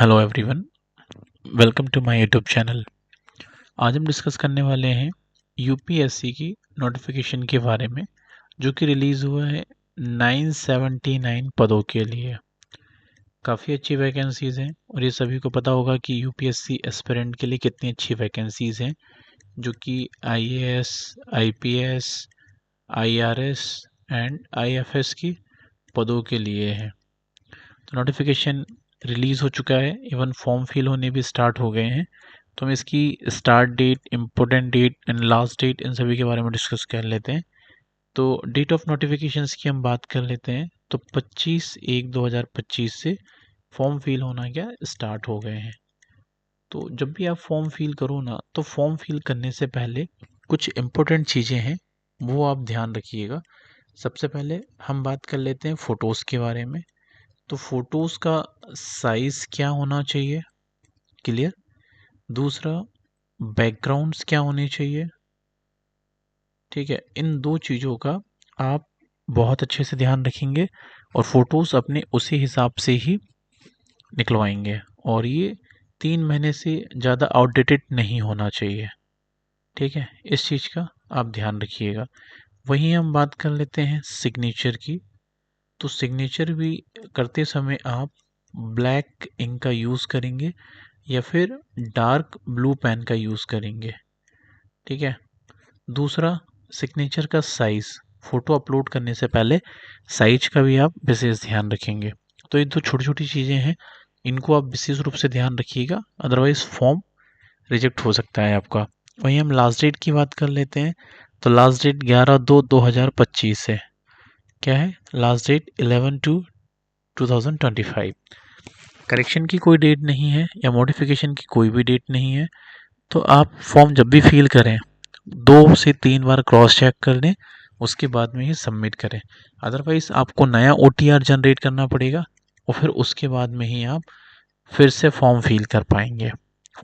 Hello everyone, welcome to my YouTube channel. आज हम discuss करने वाले हैं यूपीएससी की नोटिफिकेशन के बारे में, जो कि रिलीज़ हुआ है 979 पदों के लिए। काफ़ी अच्छी वैकेंसीज़ हैं और ये सभी को पता होगा कि यूपीएससी एस्पिरेंट के लिए कितनी अच्छी वैकेंसीज़ हैं, जो कि IAS, IPS, IRS and IFS की पदों के लिए है। तो नोटिफिकेशन रिलीज़ हो चुका है, इवन फॉर्म फिल होने भी स्टार्ट हो गए हैं। तो हम इसकी start date, important date and last date, इन सभी के बारे में डिस्कस कर लेते हैं। तो डेट ऑफ नोटिफिकेशंस की हम बात कर लेते हैं। तो 25/1/2025 से फॉर्म फिल होना क्या स्टार्ट हो गए हैं। तो जब भी आप फॉर्म फिल करो ना, तो फॉर्म फिल करने से पहले कुछ इम्पोर्टेंट चीज़ें हैं, वो आप ध्यान रखिएगा। सबसे पहले हम बात कर लेते हैं फ़ोटोज़ के बारे में। तो फ़ोटोज़ का साइज़ क्या होना चाहिए, क्लियर। दूसरा, बैकग्राउंड्स क्या होने चाहिए, ठीक है। इन दो चीज़ों का आप बहुत अच्छे से ध्यान रखेंगे और फ़ोटोज़ अपने उसी हिसाब से ही निकलवाएंगे। और ये 3 महीने से ज़्यादा आउटडेटेड नहीं होना चाहिए, ठीक है। इस चीज़ का आप ध्यान रखिएगा। वहीं हम बात कर लेते हैं सिग्नेचर की। तो सिग्नेचर भी करते समय आप ब्लैक इंक का यूज़ करेंगे या फिर डार्क ब्लू पेन का यूज़ करेंगे, ठीक है। दूसरा, सिग्नेचर का साइज़, फ़ोटो अपलोड करने से पहले साइज का भी आप विशेष ध्यान रखेंगे। तो ये दो छोटी छोटी चीज़ें हैं, इनको आप विशेष रूप से ध्यान रखिएगा, अदरवाइज़ फॉर्म रिजेक्ट हो सकता है आपका। वहीं हम लास्ट डेट की बात कर लेते हैं। तो लास्ट डेट 11/2/2025 है। क्या है लास्ट डेट? 11/2/2025। करेक्शन की कोई डेट नहीं है या मॉडिफिकेशन की कोई भी डेट नहीं है। तो आप फॉर्म जब भी फिल करें, 2 से 3 बार क्रॉस चेक कर लें, उसके बाद में ही सबमिट करें। अदरवाइज आपको नया ओटीआर जनरेट करना पड़ेगा और फिर उसके बाद में ही आप फिर से फॉर्म फिल कर पाएंगे,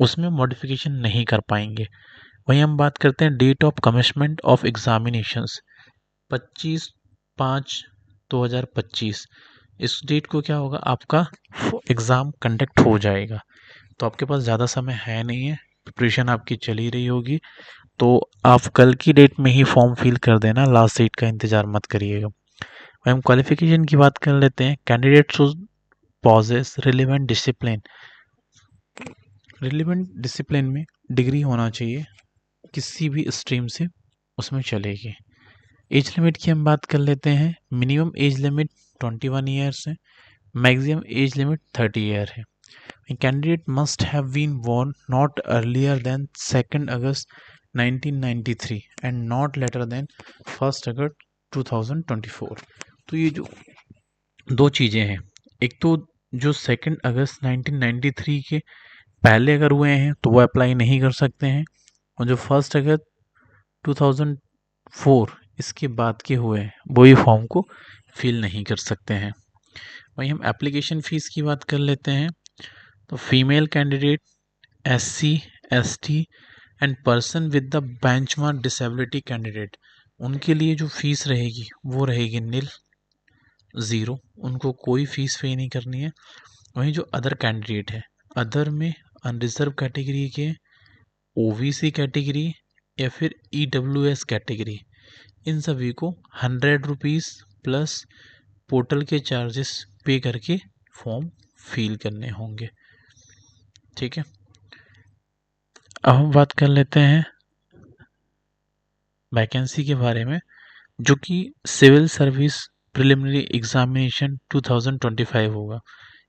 उसमें मॉडिफिकेशन नहीं कर पाएंगे। वहीं हम बात करते हैं date of commencement of examinations, 25/5/2025। इस डेट को क्या होगा, आपका एग्ज़ाम कंडक्ट हो जाएगा। तो आपके पास ज़्यादा समय है नहीं है, प्रिपरेशन आपकी चल ही रही होगी। तो आप कल की डेट में ही फॉर्म फिल कर देना, लास्ट डेट का इंतज़ार मत करिएगा। हम क्वालिफिकेशन की बात कर लेते हैं। Candidate should possess relevant discipline. Relevant discipline में डिग्री होना चाहिए, किसी भी स्ट्रीम से उसमें चलेगी। एज लिमिट की हम बात कर लेते हैं। मिनिमम एज लिमिट 21 ईयर्स है, मैक्सिमम एज लिमिट 30 ईयर है। Candidate must have been born not earlier than 2 August 1993 and not later than 1 August 2024। तो ये जो दो चीज़ें हैं, एक तो जो 2 अगस्त 1993 के पहले अगर हुए हैं तो वो अप्लाई नहीं कर सकते हैं, और जो 1 अगस्त 2004 इसके बाद के हुए हैं वो ही फॉर्म को फिल नहीं कर सकते हैं। वहीं हम एप्लीकेशन फ़ीस की बात कर लेते हैं। तो female candidate, SC, ST and person with the benchmark disability candidate, उनके लिए जो फीस रहेगी वो रहेगी नील, ज़ीरो। उनको कोई फीस पे नहीं करनी है। वहीं जो अदर कैंडिडेट है, अदर में अनरिजर्व कैटेगरी के, OBC कैटेगरी या फिर EWS कैटेगरी, इन सभी को 100 रुपीज़ प्लस पोर्टल के चार्जेस पे करके फॉर्म फिल करने होंगे, ठीक है। अब हम बात कर लेते हैं वैकेंसी के बारे में, जो कि सिविल सर्विस प्रिलिमिनरी एग्जामिनेशन 2025 होगा।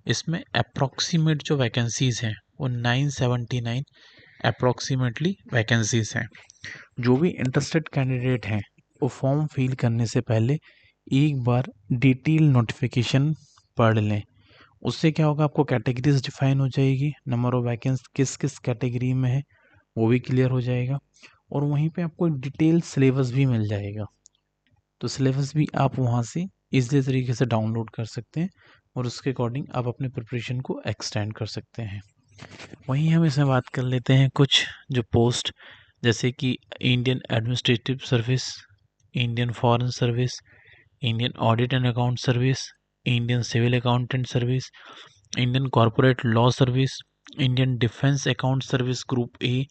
इसमें अप्रॉक्सीमेट जो वैकेंसीज़ हैं वो 979 अप्रॉक्सीमेटली वैकेंसीज़ हैं। जो भी इंटरेस्टेड कैंडिडेट हैं वो फॉर्म फिल करने से पहले एक बार डिटेल नोटिफिकेशन पढ़ लें। उससे क्या होगा, आपको कैटेगरीज डिफाइन हो जाएगी, नंबर ऑफ वैकेंसी किस किस कैटेगरी में है वो भी क्लियर हो जाएगा, और वहीं पे आपको डिटेल सिलेबस भी मिल जाएगा। तो सिलेबस भी आप वहाँ से ईज़िली तरीके से डाउनलोड कर सकते हैं और उसके अकॉर्डिंग आप अपने प्रिपरेशन को एक्सटेंड कर सकते हैं। वहीं हम इसमें बात कर लेते हैं कुछ जो पोस्ट, जैसे कि Indian administrative service, Indian foreign service, Indian audit and account service, Indian civil accountant service, Indian corporate law service, Indian defence account service group A,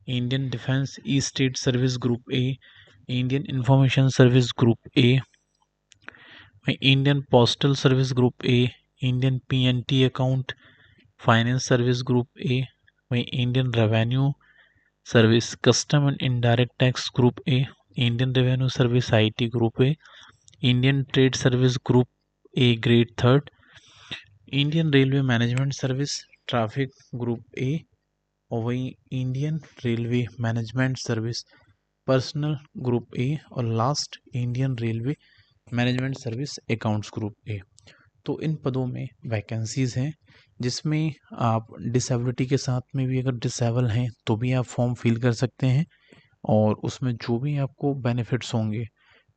Indian defence estate service group A, Indian information service group A, Indian postal service group A, Indian PNT account finance service group A, वहीं Indian revenue service custom and indirect tax group A, Indian revenue service IT group A, Indian trade service group A grade third, Indian railway management service traffic group A, और वही Indian railway management service personal group A, और last Indian railway management service accounts group A. तो इन पदों में vacancies हैं जिसमें आप डिसेबिलिटी के साथ में भी अगर डिसेबल हैं तो भी आप फॉर्म फिल कर सकते हैं, और उसमें जो भी आपको बेनिफिट्स होंगे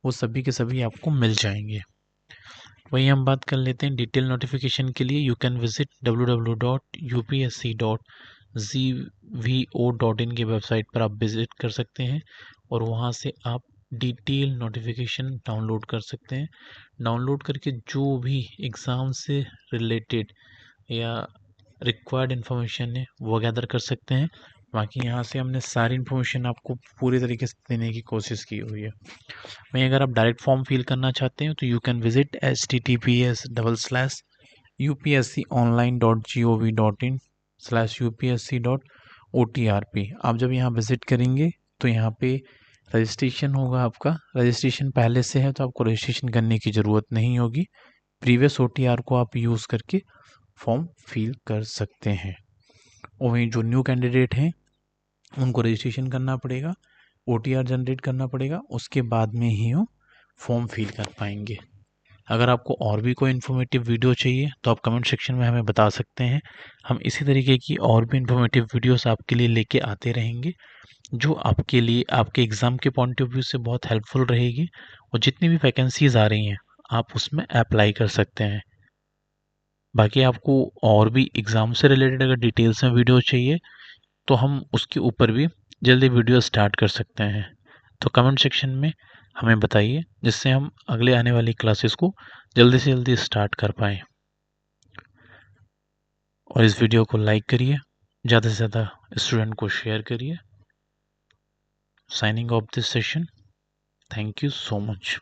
वो सभी के सभी आपको मिल जाएंगे। वहीं हम बात कर लेते हैं डिटेल नोटिफिकेशन के लिए। यू कैन विजिट www.upsc.gvo.in की वेबसाइट पर आप विजिट कर सकते हैं और वहाँ से आप डिटेल नोटिफिकेशन डाउनलोड कर सकते हैं। डाउनलोड करके जो भी एग्ज़ाम से रिलेटेड या रिक्वायर्ड इन्फॉर्मेशन है वो गैदर कर सकते हैं। बाकी यहाँ से हमने सारी इन्फॉर्मेशन आपको पूरी तरीके से देने की कोशिश की हुई है। वहीं अगर आप डायरेक्ट फॉर्म फिल करना चाहते हैं तो यू कैन विजिट https://upsconline.gov.in/upsc.otrp। आप जब यहाँ विजिट करेंगे तो यहाँ पे रजिस्ट्रेशन होगा आपका। रजिस्ट्रेशन पहले से है तो आपको रजिस्ट्रेशन करने की ज़रूरत नहीं होगी। प्रीवियस OTR को आप यूज़ करके फॉर्म फिल कर सकते हैं। और वहीं जो न्यू कैंडिडेट हैं उनको रजिस्ट्रेशन करना पड़ेगा, OTR जनरेट करना पड़ेगा, उसके बाद में ही वो फॉर्म फिल कर पाएंगे। अगर आपको और भी कोई इन्फॉर्मेटिव वीडियो चाहिए तो आप कमेंट सेक्शन में हमें बता सकते हैं। हम इसी तरीके की और भी इन्फॉर्मेटिव वीडियोस आपके लिए लेके आते रहेंगे जो आपके लिए आपके एग्ज़ाम के पॉइंट ऑफ व्यू से बहुत हेल्पफुल रहेगी, और जितनी भी वैकेंसीज आ रही हैं आप उसमें अप्लाई कर सकते हैं। बाकी आपको और भी एग्ज़ाम से रिलेटेड अगर डिटेल्स में वीडियो चाहिए तो हम उसके ऊपर भी जल्दी वीडियो स्टार्ट कर सकते हैं। तो कमेंट सेक्शन में हमें बताइए जिससे हम अगले आने वाली क्लासेस को जल्दी से जल्दी स्टार्ट कर पाएँ। और इस वीडियो को लाइक करिए, ज़्यादा से ज़्यादा स्टूडेंट को शेयर करिए। Signing off this session. Thank you so much.